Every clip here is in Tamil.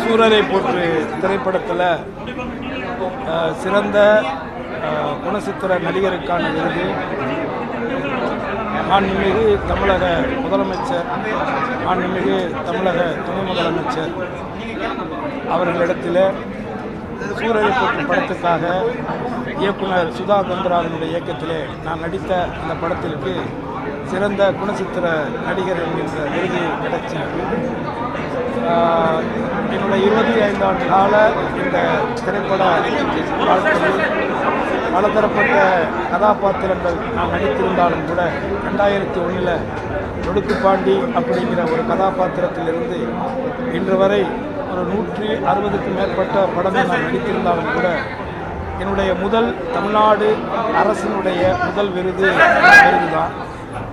சூரரை போற்று திரைப்படத்தில் சிறந்த குணச்சித்திர நடிகருக்கான விருது மாண்புமிகு தமிழக முதலமைச்சர், மாண்புமிகு தமிழக துணை முதலமைச்சர் அவர்களிடத்தில் சூரரை போற்று படத்துக்காக இயக்குனர் சுதா கந்தராவினுடைய இயக்கத்திலே நான் நடித்த அந்த படத்திற்கு சிறந்த குணச்சித்திர நடிகர் என்கின்ற விருது கிடைச்சிருக்கு. என்னுடைய 25 ஆண்டு கால இந்த திரைப்பட வாழ்க்கையில் பலதரப்பட்ட கதாபாத்திரங்கள் நான் நடித்திருந்தாலும் கூட 2001 நொடுக்குப்பாண்டி அப்படிங்கிற ஒரு கதாபாத்திரத்திலிருந்து இன்று வரை ஒரு 160க்கும் மேற்பட்ட படங்கள் நான் நடித்திருந்தாலும் கூட என்னுடைய முதல் தமிழ்நாடு அரசினுடைய முதல் விருது தான்.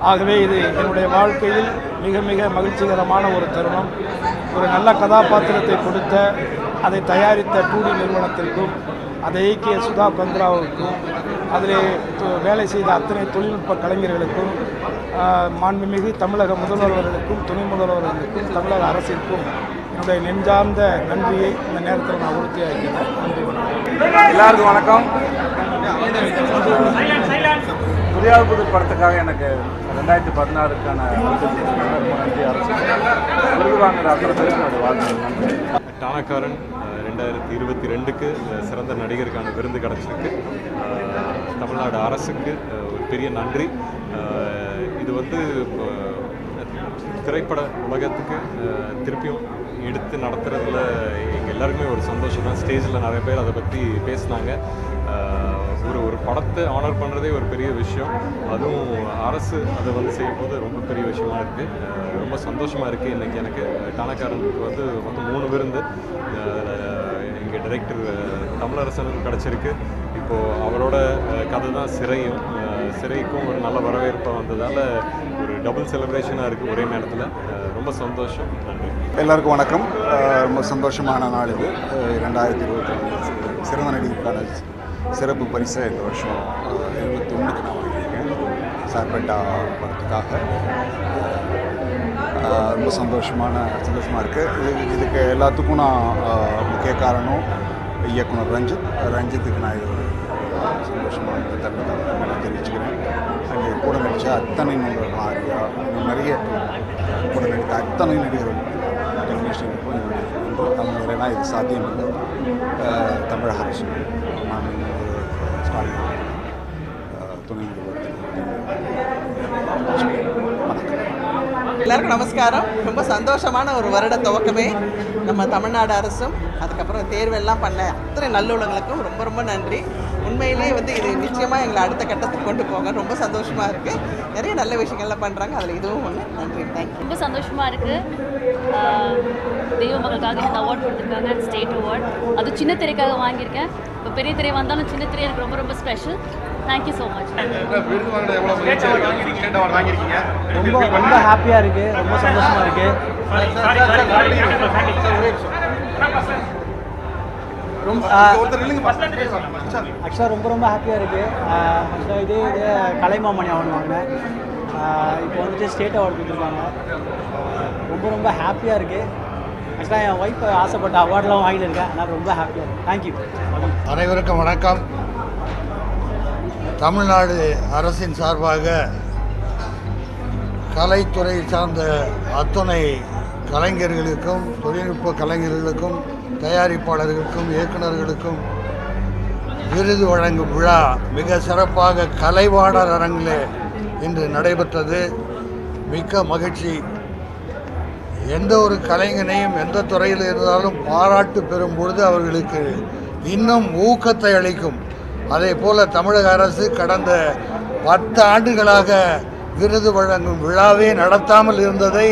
ஆகவே இது என்னுடைய வாழ்க்கையில் மிக மிக மகிழ்ச்சிகரமான ஒரு தருணம். ஒரு நல்ல கதாபாத்திரத்தை கொடுத்த அதை தயாரித்த 2D நிறுவனத்திற்கும் அதை இயக்கிய சுதா கந்தராவுக்கும் அதிலே வேலை செய்த அத்தனை தொழில்நுட்ப கலைஞர்களுக்கும் மாண்புமிகு தமிழக முதல்வர்களுக்கும் துணை முதல்வர்களுக்கும் தமிழக அரசிற்கும் என்னுடைய நெஞ்சார்ந்த நன்றியை இந்த நேரத்தில் நான் உறுதியாக இருக்கிறேன். நன்றி. எல்லாருக்கும் வணக்கம். புதியாவது படத்துக்காக எனக்கு 2016க்கான நன்றி அரசு விருது வாங்குற அத்தனை பேருக்கு என்னுடைய வாழ்த்துக்கள். டானக்காரன் 2022க்கு சிறந்த நடிகருக்கான விருது கிடச்சிருக்கு. தமிழ்நாடு அரசுக்கு ஒரு பெரிய நன்றி. இது திரைப்பட உலகத்துக்கு திருப்பியும் எடுத்து நடத்துறதுல எங்கள் எல்லாருக்குமே ஒரு சந்தோஷம் தான். ஸ்டேஜில் நிறைய பேர் அதை பற்றி பேசினாங்க. ஒரு படத்தை ஆனர் பண்ணுறதே ஒரு பெரிய விஷயம். அதுவும் அரசு அதை செய்யும்போது ரொம்ப பெரிய விஷயமா இருக்குது. ரொம்ப சந்தோஷமாக இருக்குது. இன்றைக்கி எனக்கு டானக்காரனுக்கு மொத்தம் 3 விருந்து எங்கள் டைரக்டர் தமிழரசனுக்கு கிடச்சிருக்கு. இப்போது அவரோட கதை தான் சிறைக்கும் ஒரு நல்ல வரவேற்பு வந்ததால் ஒரு டபுள் செலிப்ரேஷனாக இருக்குது ஒரே நேரத்தில். ரொம்ப சந்தோஷம். நன்றி. எல்லாருக்கும் வணக்கம். ரொம்ப சந்தோஷமான நாள் இது. 2022 சிறந்த நடிகருக்கான சிறப்பு பரிசை இந்த வருஷம் 21க்கு நான் வாங்கியிருக்கேன் சார்பேட்டா படத்துக்காக. ரொம்ப சந்தோஷமாக இருக்குது. இதுக்கு எல்லாத்துக்கும் நான் முக்கிய காரணம் இயக்குனர் ரஞ்சித்துக்கு நான் இது சந்தோஷமான தருணத்தை தெரிவிச்சுக்கிறேன். அங்கே கூட நடித்த அத்தனை நண்பர்கள் ஆரியா நிறைய கூட நடித்த அத்தனை நடிகர்கள் டெக்னீஷியனுக்கும் தமிழர்களா இது சாத்தியமில்லை. தமிழக அரசு ஸ்டாலின் துணை முதல்வர் எல்லாருக்கும் நமஸ்காரம். ரொம்ப சந்தோஷமான ஒரு வருட துவக்கமே நம்ம தமிழ்நாடு அரசும் அதுக்கப்புறம் தேர்வெல்லாம் பண்ண அத்தனை நல்லுள்ளங்களுக்கும் ரொம்ப ரொம்ப நன்றி. உண்மையிலே இது நிச்சயமாக எங்களை அடுத்த கட்டத்துக்கு கொண்டு போங்க. ரொம்ப சந்தோஷமாக இருக்குது. நிறைய நல்ல விஷயங்கள்லாம் பண்ணுறாங்க. அதில் இதுவும் ஒன்று. நன்றி. தேங்க்யூ. ரொம்ப சந்தோஷமாக இருக்குது. தெய்வ மகளுக்காக இந்த அவார்ட் கொடுத்துருக்காங்க, ஸ்டேட் அவார்ட். அது சின்ன திரைக்காக வாங்கியிருக்கேன். இப்போ பெரிய திரை வந்தாலும் சின்ன திரை எனக்கு ரொம்ப ரொம்ப ஸ்பெஷல். Thank you so much. ரொம்ப ஹாப்பியாக இருக்குது. ரொம்ப சந்தோஷமாக இருக்குது. ஆக்சுவலாக ரொம்ப ஹாப்பியாக இருக்குது. ஆக்சுவலாக இது கலைமாமணி அவார்டு வாங்கினேன். இப்போ ஸ்டேட் அவார்டு கொடுத்துருக்காங்க. ரொம்ப ஹாப்பியாக இருக்குது. ஆக்சுவலாக என் ஒய்ஃப் ஆசைப்பட்ட அவார்டெலாம் வாங்கியிருக்கேன். அதனால் ரொம்ப ஹாப்பியாக இருக்குது. தேங்க்யூ. அனைவருக்கும் வணக்கம். தமிழ்நாடு அரசின் சார்பாக கலைத்துறை சார்ந்த அத்தனை கலைஞர்களுக்கும் தொழில்நுட்ப கலைஞர்களுக்கும் தயாரிப்பாளர்களுக்கும் இயக்குநர்களுக்கும் விருது வழங்கும் விழா மிக சிறப்பாக கலைவாணர் அரங்கிலே இன்று நடைபெற்றது. மிக்க மகிழ்ச்சி. எந்த ஒரு கலைஞனையும் எந்த துறையில் இருந்தாலும் பாராட்டு பெறும் பொழுது அவர்களுக்கு இன்னும் ஊக்கத்தை அளிக்கும். அதே போல் தமிழக அரசு கடந்த 10 ஆண்டுகளாக விருது வழங்கும் விழாவே நடத்தாமல் இருந்ததை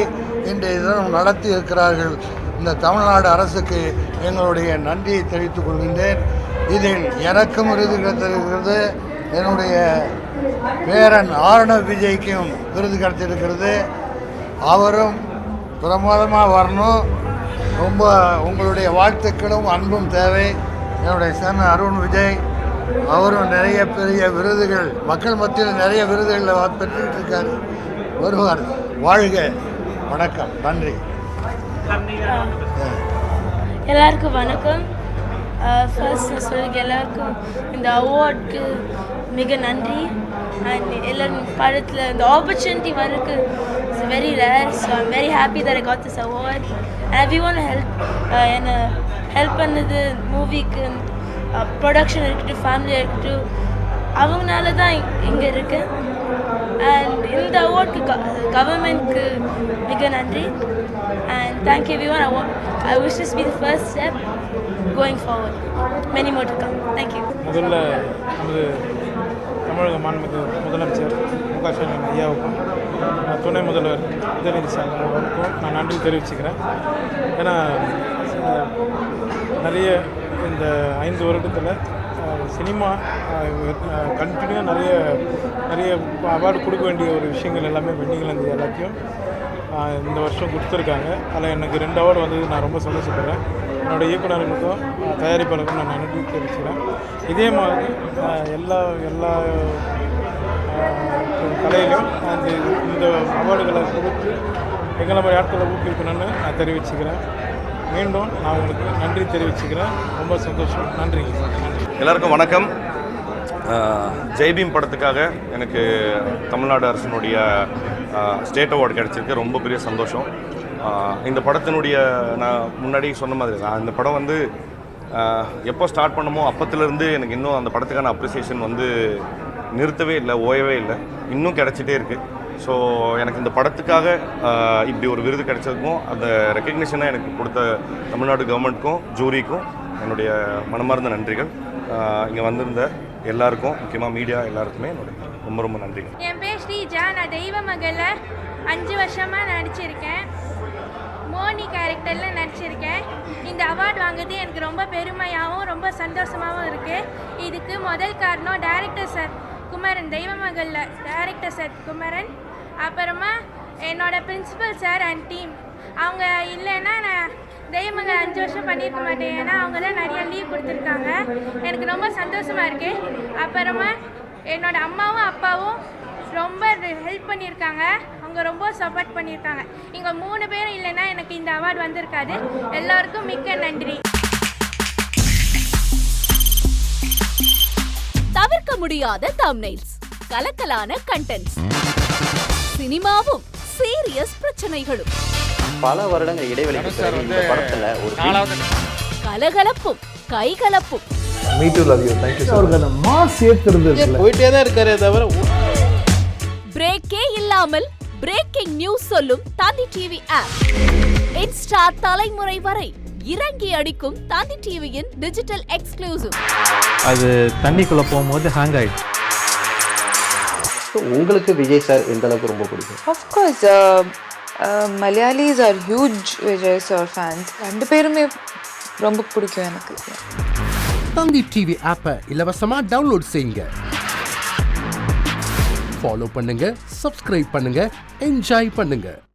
இன்றைய தினம் நடத்தி இருக்கிறார்கள். இந்த தமிழ்நாடு அரசுக்கு எங்களுடைய நன்றியை தெரிவித்துக் கொள்கின்றேன். இதில் எனக்கும் விருது கிடைத்திருக்கிறது. என்னுடைய பேரன் ஆர்ணவ் விஜய்க்கும் விருது கிடைத்திருக்கிறது. அவரும் பிரமாதமாக வரணும். ரொம்ப உங்களுடைய வாழ்த்துக்களும் அன்பும் தேவை. என்னுடைய சன் அருண் விஜய் அவரும் நிறைய பெரிய விருதுகள் மக்கள் மத்தியில் நிறைய விருதுகளை பெற்றுக்கிட்டு இருக்காரு. வருவார். வாழ்க. வணக்கம். நன்றி. எல்லாருக்கும் வணக்கம். ஃபர்ஸ்ட் நான் சொல்லுங்க எல்லாருக்கும் இந்த அவார்டுக்கு மிக நன்றி. அண்ட் எல்லாரும் படத்தில் இந்த ஆப்பர்ச்சுனிட்டி வரக்கு it's very rare. So I'm very happy that I got this award. And everyone என்னை ஹெல்ப் பண்ணது மூவிக்கு ப்ரொடக்ஷன் இருக்கட்டும், ஃபேமிலியாக இருக்கட்டும், அவங்களால தான் இங்கே இருக்கேன். அண்ட் இந்த அவார்டுக்கு கவர்மெண்ட்க்கு மிக நன்றி. And thank you everyone. I wish this be the first step going forward. Many more to come. Thank you. முதல்ல நமது தமிழக மாண்புமிகு முதலமைச்சர் மு.க. ஸ்டாலின் ஐயாவுக்கும் துணை முதல்வர் உதயநிதி ஸ்டாலின் அவருக்கும் நான் நன்றி தெரிவிச்சுக்கிறேன். ஏன்னா நிறைய இந்த 5 வருடத்தில் சினிமா கண்டினியூவாக நிறைய அவார்டு கொடுக்க வேண்டிய ஒரு விஷயங்கள் எல்லாமே பெண்டிங்கில் இருந்தது. எல்லாத்தையும் இந்த வருஷம் கொடுத்துருக்காங்க. அதில் எனக்கு 2 அவார்டு வந்தது நான் ரொம்ப சந்தோஷப்படுறேன். என்னோடய இயக்குநர்களுக்கும் தயாரிப்பாளருக்கும் நான் நன்றி தெரிவிச்சுக்கிறேன். இதே மாதிரி எல்லா கலையிலும் இந்த அவார்டுகளை கொடுத்து எங்களை மாதிரி ஆட்களை ஊக்குவிக்கணும்னு நான் தெரிவிச்சுக்கிறேன். மீண்டும் நான் உங்களுக்கு நன்றி தெரிவிச்சுக்கிறேன். ரொம்ப சந்தோஷம். நன்றிங்க சார். நன்றி. எல்லாருக்கும் வணக்கம். ஜெய்பீம் படத்துக்காக எனக்கு தமிழ்நாடு அரசினுடைய ஸ்டேட் அவார்டு கிடச்சிருக்கு. ரொம்ப பெரிய சந்தோஷம். இந்த படத்தினுடைய நான் முன்னாடி சொன்ன மாதிரி தான், இந்த படம் வந்து எப்போ ஸ்டார்ட் பண்ணமோ அப்போத்துலேருந்து எனக்கு இன்னும் அந்த படத்துக்கான அப்ரிசியேஷன் வந்து நிறுத்தவே இல்லை, ஓயவே இல்லை, இன்னும் கிடச்சிட்டே இருக்குது. ஸோ எனக்கு இந்த படத்துக்காக இப்படி ஒரு விருது கிடைச்சதுக்கும் அந்த ரெக்கக்னிஷனாக எனக்கு கொடுத்த தமிழ்நாடு கவர்மெண்ட்டுக்கும் ஜூரிக்கும் என்னுடைய மனமார்ந்த நன்றிகள். இங்கே வந்திருந்த எல்லாருக்கும், முக்கியமாக மீடியா எல்லாருக்குமே என்னுடைய ரொம்ப ரொம்ப நன்றிகள். என் பேர் ஸ்ரீஜா. நான் தெய்வ மகளில் 5 வருஷமாக நடிச்சிருக்கேன். மோனி கேரக்டரில் நடிச்சிருக்கேன். இந்த அவார்டு வாங்குறது எனக்கு ரொம்ப பெருமையாகவும் ரொம்ப சந்தோஷமாகவும் இருக்குது. இதுக்கு முதல் காரணம் டைரக்டர் சார் குமரன், தெய்வ மகளில் டைரக்டர் சார் குமரன், அப்புறமா என்னோடய பிரின்சிபல் சார் அண்ட் டீம். அவங்க இல்லைன்னா நான் தெய்வமகள் 5 வருஷம் பண்ணியிருக்க மாட்டேன். ஏன்னா அவங்க தான் நிறைய லீவ் கொடுத்துருக்காங்க. எனக்கு ரொம்ப சந்தோஷமாக இருக்குது. அப்புறமா என்னோடய அம்மாவும் அப்பாவும் ரொம்ப ஹெல்ப் பண்ணியிருக்காங்க. அவங்க ரொம்ப சப்போர்ட் பண்ணியிருக்காங்க. இங்கே 3 பேரும் இல்லைன்னா எனக்கு இந்த அவார்டு வந்திருக்காது. எல்லாருக்கும் மிக்க நன்றி. தவிர்க்க முடியாத தம்ப்நெயில்ஸ், கலக்கலான கண்டென்ட்ஸ், சினிமாவும் சீரியஸ் பிரச்சனைகளும், பல வருடங்கள் இடைவெளிக்கு பிறகு இந்த படத்துல ஒரு கலகலப்பும் கைகலப்பும். Me too love you. Thank you அவர்கள் மாஸ் ஏத்துறது போயிட்டே தான் இருக்காரே தவிர பிரேக்கே இல்லாமல் பிரேக்கிங் நியூஸ் சொல்லும் தந்தி டிவி ஆப். இன்ஸ்டா தலைமுறை வரை இறங்கி அடிக்கும் தந்தி டிவியின் டிஜிட்டல் எக்ஸ்க்ளூசிவ். அது தண்ணிக்குள்ள போகும்போது ஹேங் ஆயிடுச்சு. உங்களுக்கு விஜய் சார் எந்த அளவுக்கு ரொம்ப பிடிக்கும்? Of course, Malayalis are huge Vijay sir fans. 2 பேருமே ரொம்ப பிடிக்கும் எனக்கு. தந்தி டிவி ஆப்பை இலவசமா டவுன்லோட் செய்யுங்க. ஃபாலோ பண்ணுங்க, சப்ஸ்கிரைப் பண்ணுங்க, என்ஜாய் பண்ணுங்க.